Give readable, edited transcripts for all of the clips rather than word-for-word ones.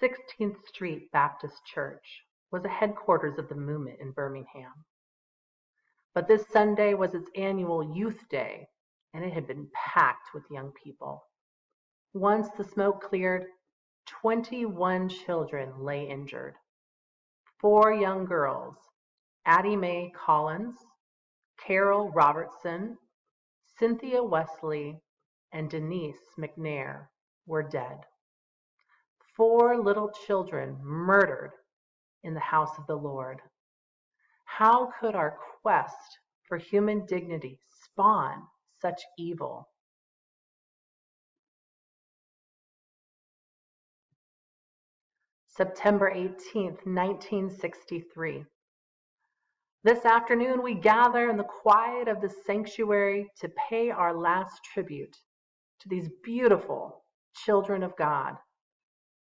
16th Street Baptist Church was the headquarters of the movement in Birmingham. But this Sunday was its annual Youth Day, and it had been packed with young people. Once the smoke cleared, 21 children lay injured. 4 young girls, Addie Mae Collins, Carol Robertson, Cynthia Wesley, and Denise McNair, were dead. 4 little children murdered in the house of the Lord. How could our quest for human dignity spawn such evil? September 18th, 1963. This afternoon we gather in the quiet of the sanctuary to pay our last tribute to these beautiful children of God.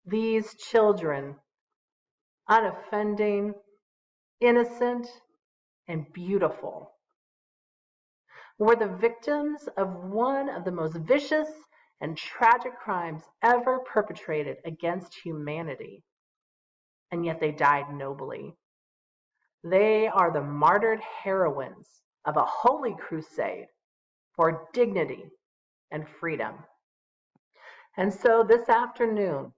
These children, unoffending, innocent, and beautiful, were the victims of one of the most vicious and tragic crimes ever perpetrated against humanity. And yet they died nobly. They are the martyred heroines of a holy crusade for dignity and freedom. And so this afternoon,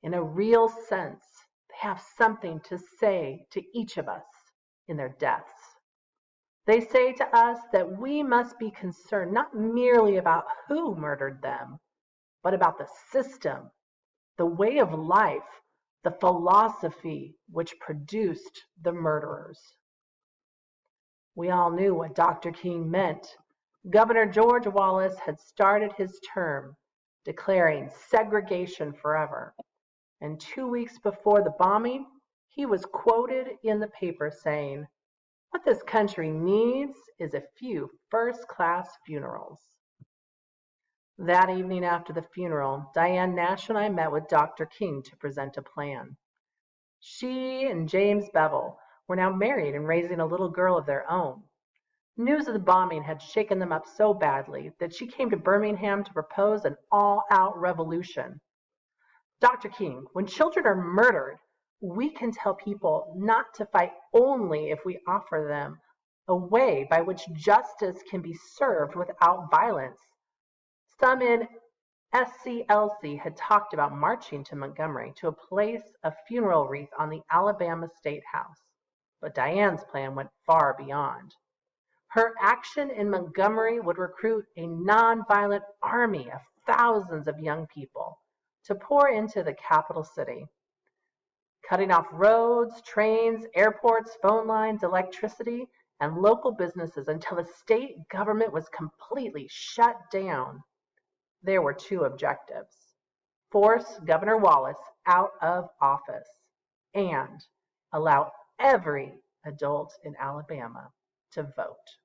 in a real sense, they have something to say to each of us in their deaths. They say to us that we must be concerned not merely about who murdered them, but about the system, the way of life, the philosophy which produced the murderers. We all knew what Dr. King meant. Governor George Wallace had started his term declaring segregation forever. And 2 weeks before the bombing, he was quoted in the paper saying, "What this country needs is a few first-class funerals." That evening after the funeral, Diane Nash and I met with Dr. King to present a plan. She and James Bevel were now married and raising a little girl of their own. News of the bombing had shaken them up so badly that she came to Birmingham to propose an all-out revolution. "Dr. King, when children are murdered, we can tell people not to fight only if we offer them a way by which justice can be served without violence." Some in SCLC had talked about marching to Montgomery to place a funeral wreath on the Alabama State House, but Diane's plan went far beyond. Her action in Montgomery would recruit a nonviolent army of thousands of young people to pour into the capital city, cutting off roads, trains, airports, phone lines, electricity, and local businesses until the state government was completely shut down. There were 2 objectives: force Governor Wallace out of office and allow every adult in Alabama to vote.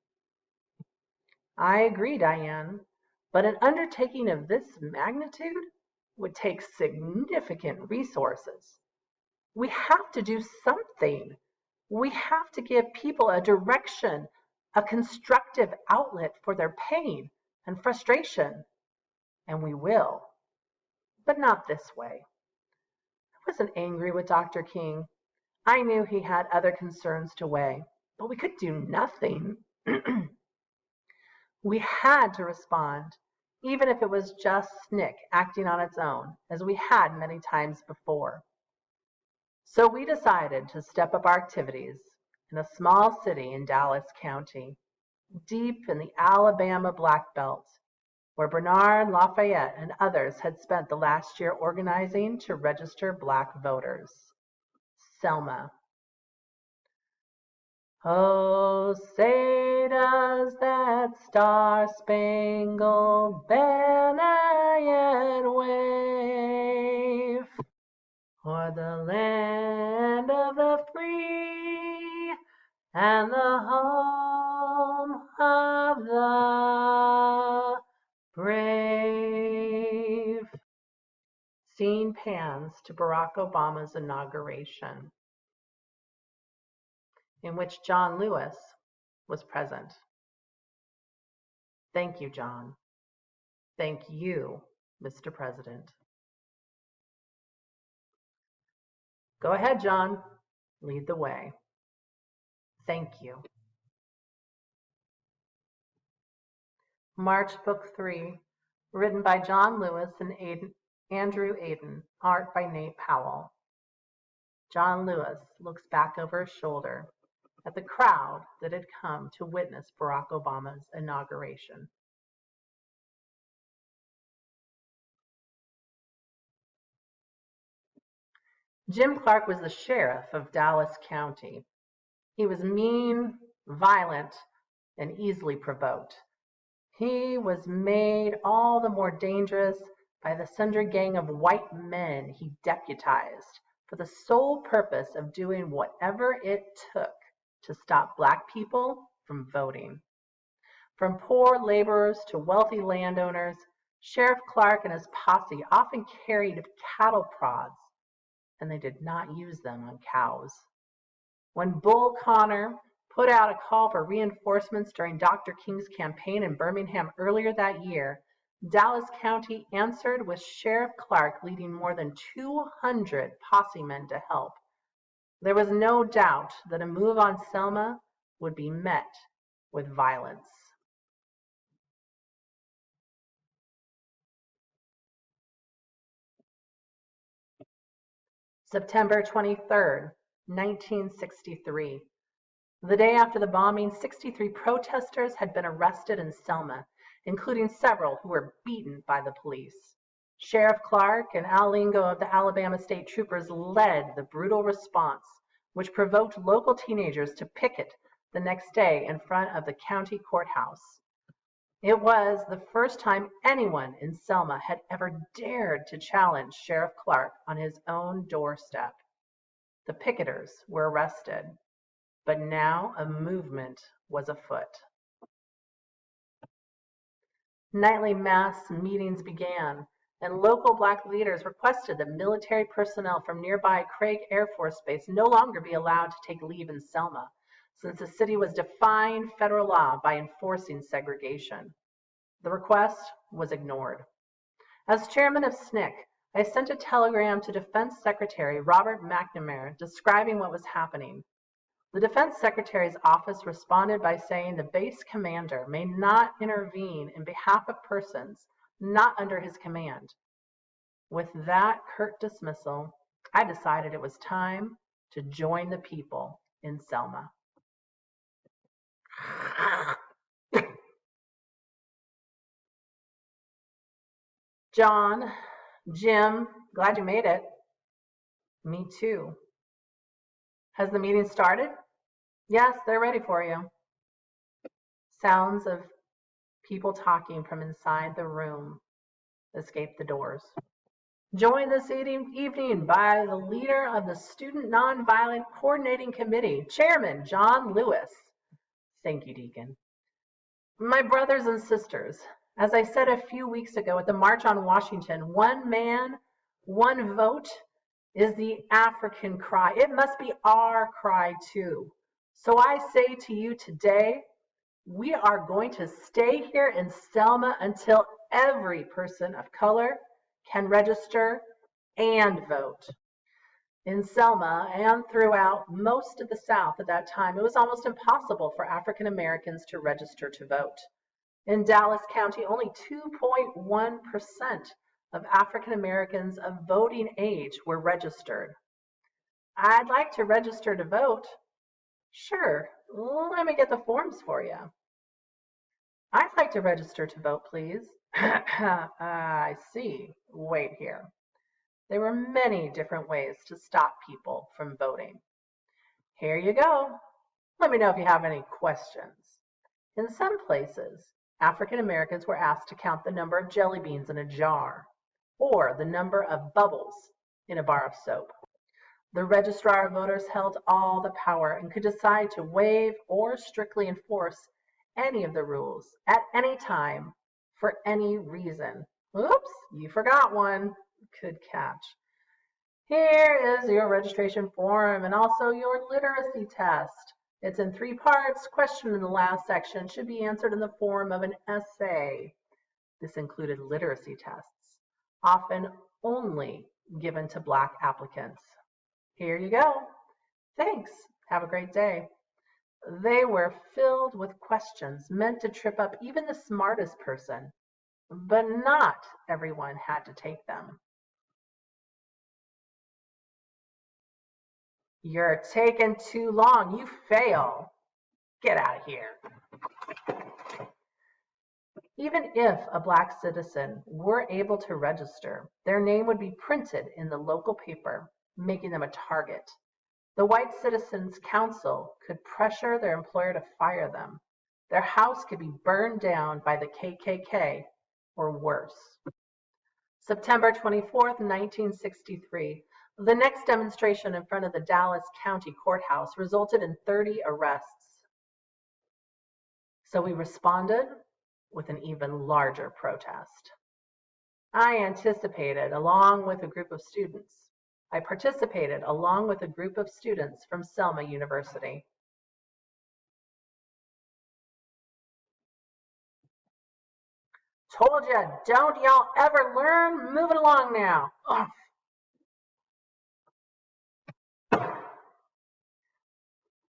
I agree, Diane, but an undertaking of this magnitude would take significant resources. We have to do something. We have to give people a direction, a constructive outlet for their pain and frustration. And we will, but not this way. I wasn't angry with Dr. King. I knew he had other concerns to weigh, but we could do nothing. We had to respond, even if it was just SNCC acting on its own, as we had many times before. So we decided to step up our activities in a small city in Dallas County, deep in the Alabama Black Belt, where Bernard Lafayette and others had spent the last year organizing to register Black voters. Selma. Oh, say does that star-spangled banner yet wave o'er the land of the free and the home of the brave. Scene pans to Barack Obama's inauguration, in which John Lewis was present. Thank you, John. Thank you, Mr. President. Go ahead, John. Lead the way. Thank you. March Book 3, written by John Lewis and Andrew Aden, art by Nate Powell. John Lewis looks back over his shoulder at the crowd that had come to witness Barack Obama's inauguration. Jim Clark was the sheriff of Dallas County. He was mean, violent, and easily provoked. He was made all the more dangerous by the sundry gang of white men he deputized for the sole purpose of doing whatever it took to stop Black people from voting. From poor laborers to wealthy landowners, Sheriff Clark and his posse often carried cattle prods, and they did not use them on cows. When Bull Connor put out a call for reinforcements during Dr. King's campaign in Birmingham earlier that year, Dallas County answered with Sheriff Clark leading more than 200 posse men to help. There was no doubt that a move on Selma would be met with violence. September 23rd, 1963. The day after the bombing, 63 protesters had been arrested in Selma, including several who were beaten by the police. Sheriff Clark and Al Lingo of the Alabama State Troopers led the brutal response, which provoked local teenagers to picket the next day in front of the county courthouse. It was the first time anyone in Selma had ever dared to challenge Sheriff Clark on his own doorstep. The picketers were arrested, but now a movement was afoot. Nightly mass meetings began, and local Black leaders requested that military personnel from nearby Craig Air Force Base no longer be allowed to take leave in Selma, since the city was defying federal law by enforcing segregation. The request was ignored. As chairman of SNCC, I sent a telegram to Defense Secretary Robert McNamara describing what was happening. The Defense Secretary's office responded by saying the base commander may not intervene in behalf of persons not under his command. With that curt dismissal, I decided it was time to join the people in Selma. John, Jim, glad you made it. Me too. Has the meeting started? Yes, they're ready for you. Sounds of people talking from inside the room escaped the doors. Joined this evening by the leader of the Student Nonviolent Coordinating Committee, Chairman John Lewis. Thank you, Deacon. My brothers and sisters, as I said a few weeks ago at the March on Washington, one man, one vote is the African cry. It must be our cry too. So I say to you today, we are going to stay here in Selma until every person of color can register and vote. In Selma and throughout most of the South at that time, it was almost impossible for African Americans to register to vote. In Dallas County, only 2.1% of African Americans of voting age were registered. I'd like to register to vote. Sure, let me get the forms for you. I'd like to register to vote, please. I see. Wait here. There were many different ways to stop people from voting. Here you go. Let me know if you have any questions. In some places, African Americans were asked to count the number of jelly beans in a jar, or the number of bubbles in a bar of soap. The registrar of voters held all the power and could decide to waive or strictly enforce any of the rules at any time for any reason. Oops, you forgot one. Good catch. Here is your registration form and also your literacy test. It's in 3 parts. Question in the last section should be answered in the form of an essay. This included literacy tests, often only given to Black applicants. Here you go. Thanks. Have a great day. They were filled with questions meant to trip up even the smartest person, but not everyone had to take them. You're taking too long. You fail. Get out of here. Even if a Black citizen were able to register, their name would be printed in the local paper, making them a target. The White Citizens Council could pressure their employer to fire them. Their house could be burned down by the KKK or worse. September 24th, 1963. The next demonstration in front of the Dallas County Courthouse resulted in 30 arrests. So we responded with an even larger protest. I participated along with a group of students from Selma University. Told ya, don't y'all ever learn? Move it along now. Ugh.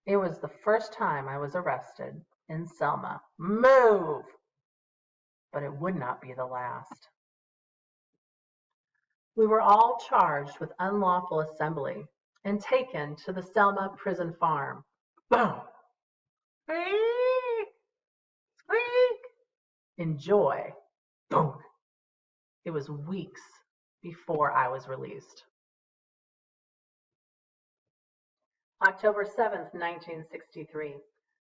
It was the first time I was arrested in Selma. Move! But it would not be the last. We were all charged with unlawful assembly and taken to the Selma prison farm. Boom! Squeak! Squeak! Enjoy. Boom! It was weeks before I was released. October 7th, 1963.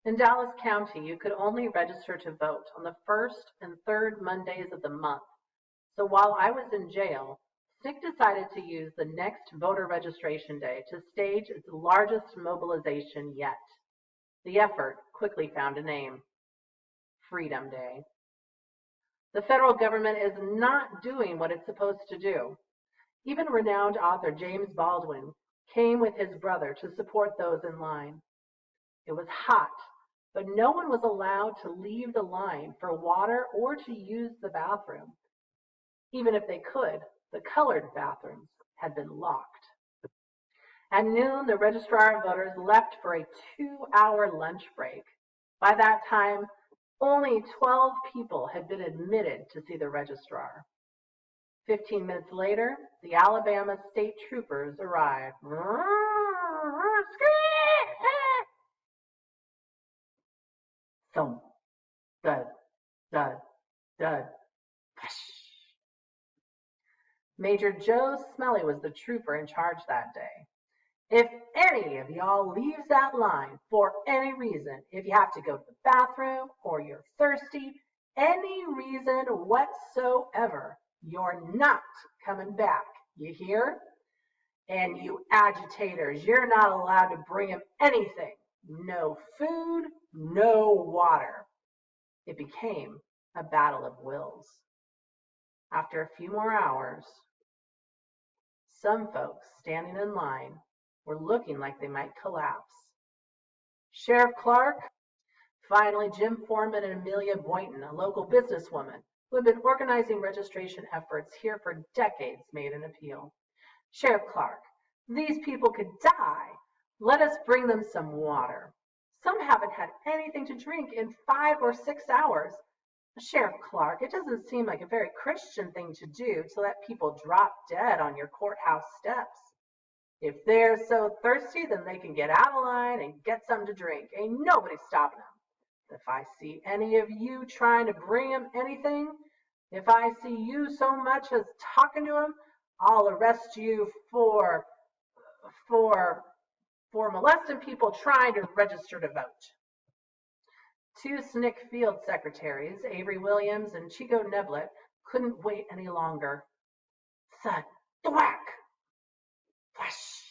In Dallas County, you could only register to vote on the first and third Mondays of the month. So while I was in jail, SNCC decided to use the next voter registration day to stage its largest mobilization yet. The effort quickly found a name: Freedom Day. The federal government is not doing what it's supposed to do. Even renowned author James Baldwin came with his brother to support those in line. It was hot, but no one was allowed to leave the line for water or to use the bathroom. Even if they could, the colored bathrooms had been locked. At noon, the registrar of voters left for a 2-hour lunch break. By that time, only 12 people had been admitted to see the registrar. 15 minutes later, the Alabama state troopers arrived. Thump, thud, thud, thud. Major Joe Smelly was the trooper in charge that day. If any of y'all leaves that line for any reason, if you have to go to the bathroom or you're thirsty, any reason whatsoever, you're not coming back. You hear? And you agitators, you're not allowed to bring him anything. No food, no water. It became a battle of wills. After a few more hours, some folks standing in line were looking like they might collapse. Sheriff Clark, finally Jim Foreman and Amelia Boynton, a local businesswoman who had been organizing registration efforts here for decades, made an appeal. Sheriff Clark, these people could die. Let us bring them some water. Some haven't had anything to drink in 5 or 6 hours. Sheriff Clark, it doesn't seem like a very Christian thing to do to let people drop dead on your courthouse steps. If they're so thirsty, then they can get out of line and get something to drink. Ain't nobody stopping them. If I see any of you trying to bring them anything, if I see you so much as talking to them, I'll arrest you for molesting people trying to register to vote. 2 SNCC field secretaries, Avery Williams and Chico Neblett, couldn't wait any longer. Thud, thwack, flash.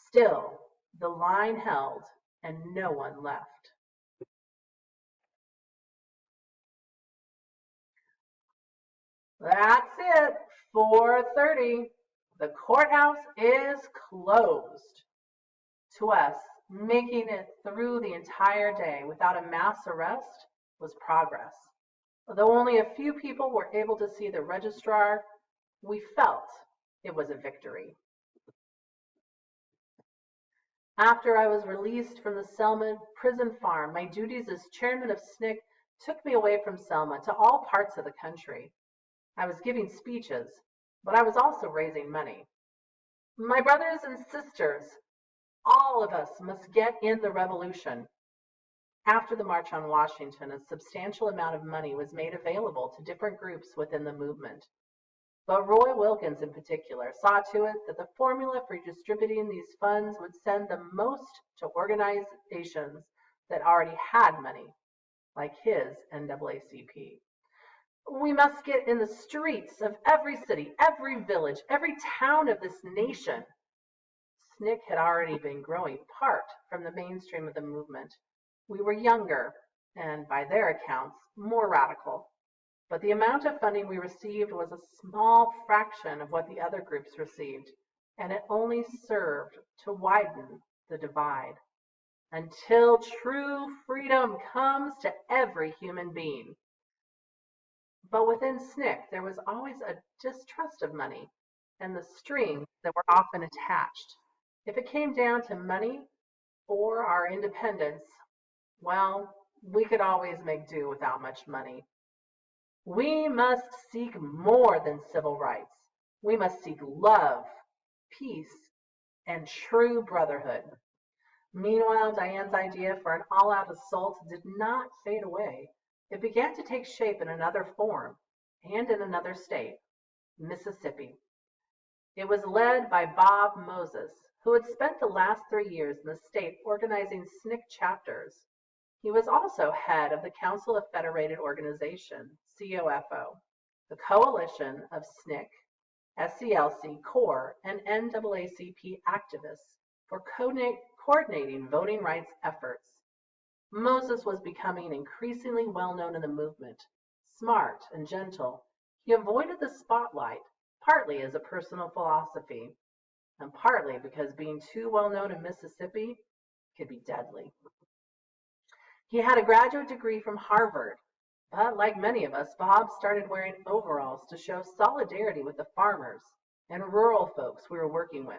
Still, the line held and no one left. That's it, 4:30. The courthouse is closed. To us, making it through the entire day without a mass arrest was progress. Although only a few people were able to see the registrar, we felt it was a victory. After I was released from the Selma prison farm, my duties as chairman of SNCC took me away from Selma to all parts of the country. I was giving speeches, but I was also raising money. My brothers and sisters, all of us must get in the revolution. After the March on Washington, a substantial amount of money was made available to different groups within the movement. But Roy Wilkins in particular saw to it that the formula for distributing these funds would send the most to organizations that already had money, like his NAACP. We must get in the streets of every city, every village, every town of this nation. SNCC had already been growing apart from the mainstream of the movement. We were younger, and by their accounts, more radical. But the amount of funding we received was a small fraction of what the other groups received, and it only served to widen the divide. Until true freedom comes to every human being. But within SNCC, there was always a distrust of money and the strings that were often attached. If it came down to money or our independence, well, we could always make do without much money. We must seek more than civil rights. We must seek love, peace, and true brotherhood. Meanwhile, Diane's idea for an all-out assault did not fade away. It began to take shape in another form and in another state, Mississippi. It was led by Bob Moses, who had spent the last 3 years in the state organizing SNCC chapters. He was also head of the Council of Federated Organization, COFO, the coalition of SNCC, SCLC, CORE, and NAACP activists for coordinating voting rights efforts. Moses was becoming increasingly well-known in the movement. Smart and gentle, he avoided the spotlight, partly as a personal philosophy, and partly because being too well-known in Mississippi could be deadly. He had a graduate degree from Harvard, but like many of us, Bob started wearing overalls to show solidarity with the farmers and rural folks we were working with.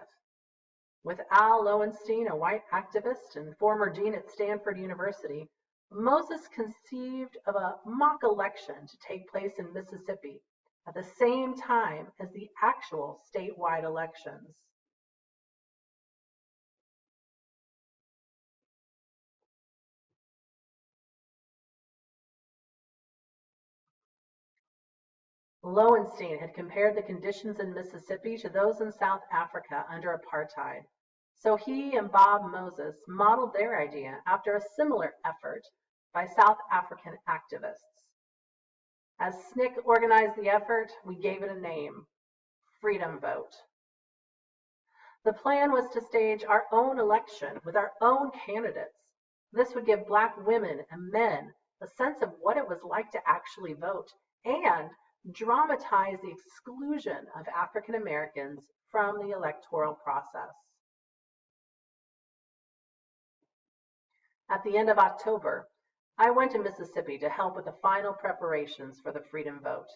With Al Lowenstein, a white activist and former dean at Stanford University, Moses conceived of a mock election to take place in Mississippi at the same time as the actual statewide elections. Lowenstein had compared the conditions in Mississippi to those in South Africa under apartheid. So he and Bob Moses modeled their idea after a similar effort by South African activists. As SNCC organized the effort, we gave it a name, Freedom Vote. The plan was to stage our own election with our own candidates. This would give Black women and men a sense of what it was like to actually vote and dramatize the exclusion of African Americans from the electoral process. At the end of October, I went to Mississippi to help with the final preparations for the Freedom Vote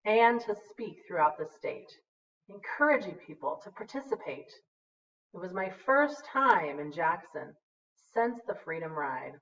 and to speak throughout the state, encouraging people to participate. It was my first time in Jackson since the Freedom Ride.